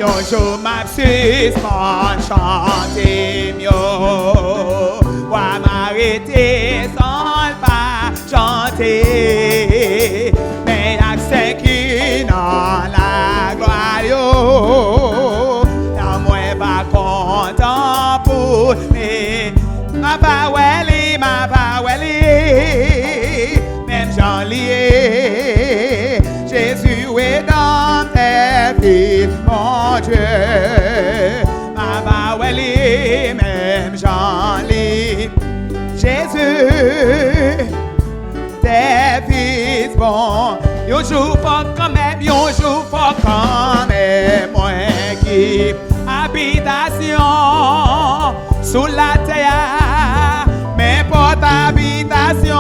Yon jour m'a suspend chanter mieux. Wa m'arrêter sans pas chanter. Mais accès qui dans la gloire yo. La moi pas content pour mais ma pa weli, même j'en lié. Jésus est dans tes vies, mon Dieu. Ma pa weli, même j'en lié. Jésus, tes fils bon. Yon jour fort quand même, yon jour fort quand même. Moi qui habitation sous la terre, mais porte habitation.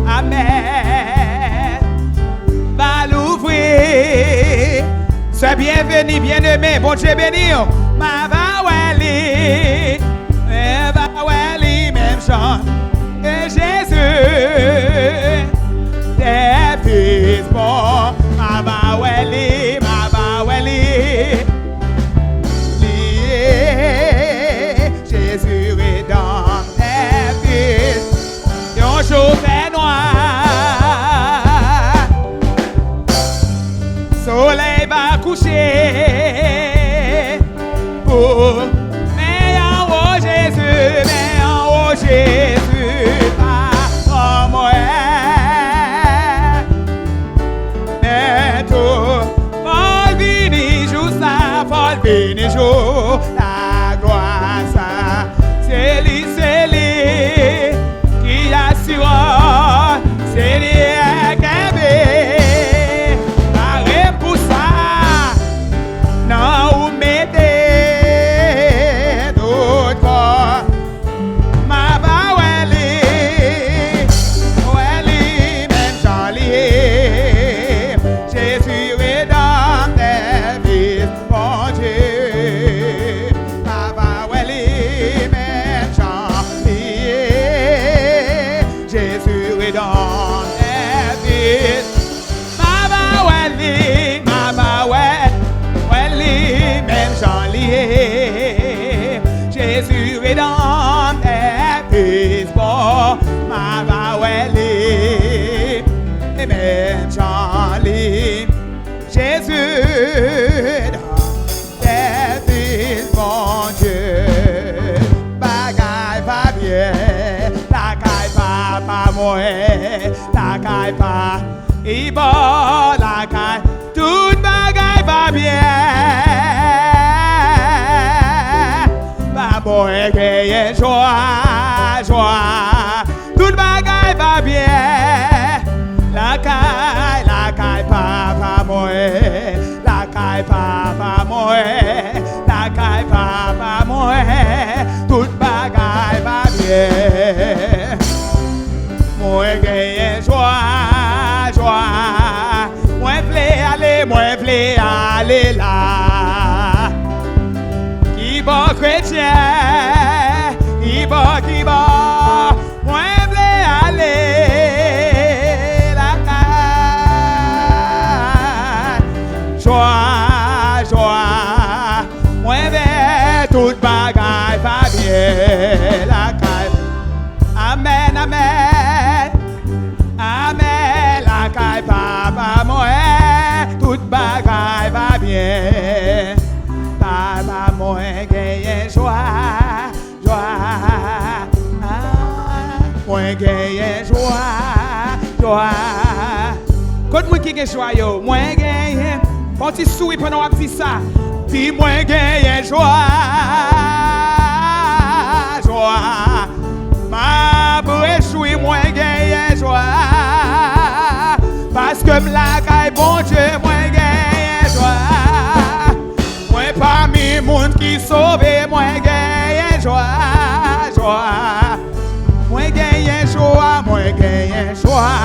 Amen. Va l'ouvrir. Sois bienvenu, bien-aimé. Bon Dieu béni. Ma va wali. Va wali, même chant. Et Jésus, tes fils bon. Ma va wali, ma va wali. Jésus est dans tes fils. Yon jour fait noir. Soleil va coucher. Pour mais en haut Jésus, pas comme moi. Mais tout, faut venir jour ça, faut venir jour. C'est lui qui assure, c'est lui qui est arrête pour ça, non vous mettez d'autres corps, ma ba weli, même j'en lié, Jésus est dans tes vies, mon Dieu. Jésus est dans tes fils, bon, ma va weli, et même Charlie. Jésus dans tes fils, mon Dieu. Bagaille pas bien, ta caille pas moi, ta caille pas, et bon, la caille, toute bagaille pas bien. Moi gagne joie, toute bagaille va bien. La caille papa moi, la caille papa moi, la caille papa moi, toute bagaille va bien. Moi gagne joie, moi v'lais aller là. Bon chrétien, qui bon, moi v'lais aller la caille. Joie, moi vais toute bagaille va bien la caille. Amen, la caille papa moi, toute bagaille va bien. Papa moi gagne joie, moi gagne joie. Quand moi qui gagne joie yo, moi gagne. Quand tu souris pendant que tu ça, dis moi gagne joie. Ma bouche moi gagne joie. Parce que la caille bon Dieu moi gagne joie. Parmi monde qui sauve, moi gagne joie. Moi gagne joie.